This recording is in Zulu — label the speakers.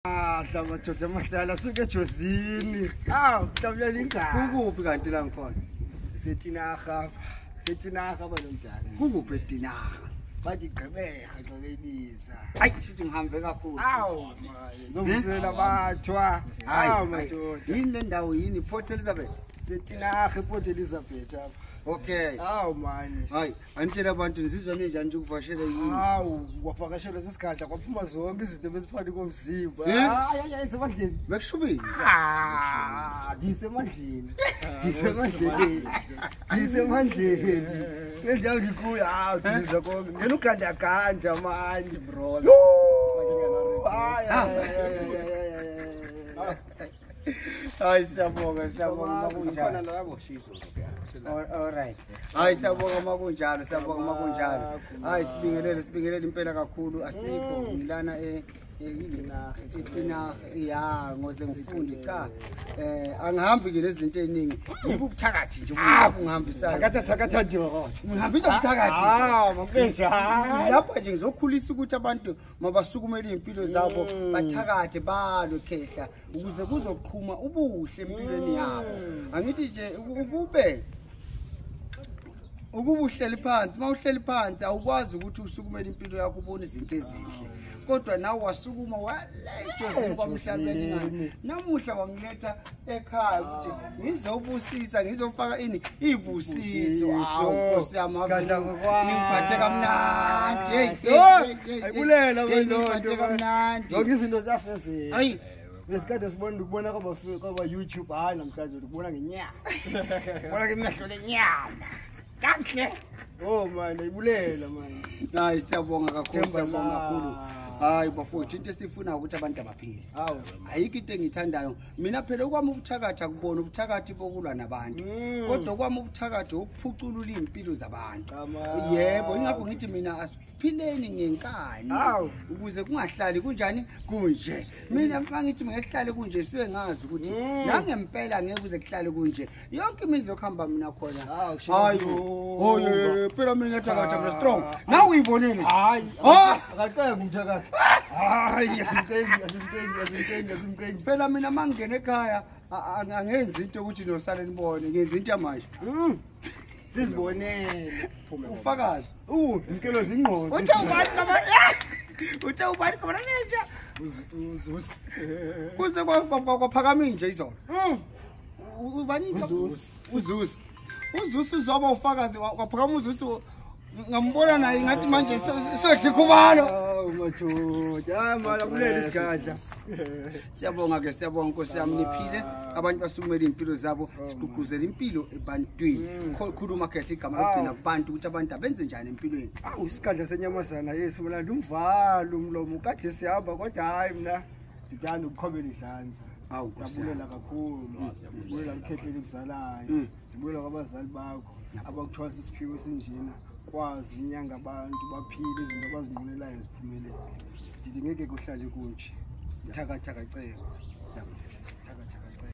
Speaker 1: Madoda amadala suke ejozini. Mhlawumbe ingakuphi kanti la ngikhona? Setinaga balomdala. Kukuphi etinaga? Bathi gqebeha xa beyibiza. Hayi futhi ngihambe kakhulu. Zovusela bathwa. Madoda. Yini le ndawo yini Port Elizabeth? Setinaga Port Elizabeth apha. Okay. Man. Hayi, anitshela abantu nisizwa njani nje ukuvashela yini? Wafakashela sesigadla kwaphuma zonke izinto bezifana komzimba. Yenza emadleni. Bekushubile. Disemandleni. Ngendawo ngikuya, diza konke. Ngena uganda manje bro. Hayi siyabonga makunjalo la boshizo all right. Hayi siyabonga makunjalo hayi sibingelele impela kakhulu asikho ngilana tina ya ngoze ngifunde cha angihambi ke lezi zinto eziningi yibo ubuthakathi nje ungihambisa thakatha nje ngihambisa ubuthakathi mafesha lapha nje ngizokhulisa ukuthi abantu mabasukumele impilo zabo bathakathe balo khehla ukuze kuzoqhuma ubuhle empilweni yabo angithi nje ukubuhleli phansi mawuhleli phansi awukwazi ukuthi usukumele impilo yakho ubone izinto ezinhle kodwa nawe wasukuma walejozi kwamhlabeni ngani namuhla wangiletha ekhaya ukuthi ngizobusisa ngizofaka ini ibusiso Nkosi yami ngiphathe kamnandi ayibulela ngiphathe kamnandi zonke izinto ziyafezeka hayi lesikade sibona ukubona kwaba YouTube hayi namhlanje ukubona ngenyama ubona ngemihlo lenyama kahle man ayibulela man hayi siyabonga kakhulu hayi bafowethu into esifuna ukuthi abantu abaphile ayikho into engithandayo mina phela okwami ubuthakathi akubona ubuthakathi bokulwa nabantu kodwa okwami ubuthakathi ukuphuculula impilo zabantu yebo ingakho ngithi mina asiphileni ngenkani ukuze kungahlali kunjani kunje mina mangithi ngehlale kunje siwe ngazi ukuthi nangempela ngeke kuze kuhlale kunje yonke imizi yokuhamba mina khona hayi phela mina ngathakatha strong nawe uyibonile hayi akaqeke umthakathi hayi asimcengi phela mina mangingena ekhaya angenzi into ukuthi nosale nibone ngenza into yamanje sizibonele ufakazi inkelo zingqondo uthe ubani khona nje uzusi kuze kwaphakama nje izolo ubani uzusi uzoba ufakazi kwaphakama uzusi ngambona naye ngathi manje sodla ikhubalo madoda mala kuleli sigadla siyabonga Nkosi yami niphile abantu basukumela impilo zabo sigqugquzela impilo ebantwini khuluma kahle igama lokugcina kubantu ukuthi abantu abenze njani empilweni isikadla senyamazana yesimlanda umvalo umlomo kade sihamba kodwa hayi mina ngithanda ukukhobela idlanza ngiyabulela kakhulu ngiyabulela ukukhehlele ukuzalayo ngiyabulela kwabazali bakho abakuthwasa isiphiwo esinjena kwazi unyanga abantu baphile izinto abazinqunelayo ziphumelele ngeke kuhlale kunje sithakathaka cebo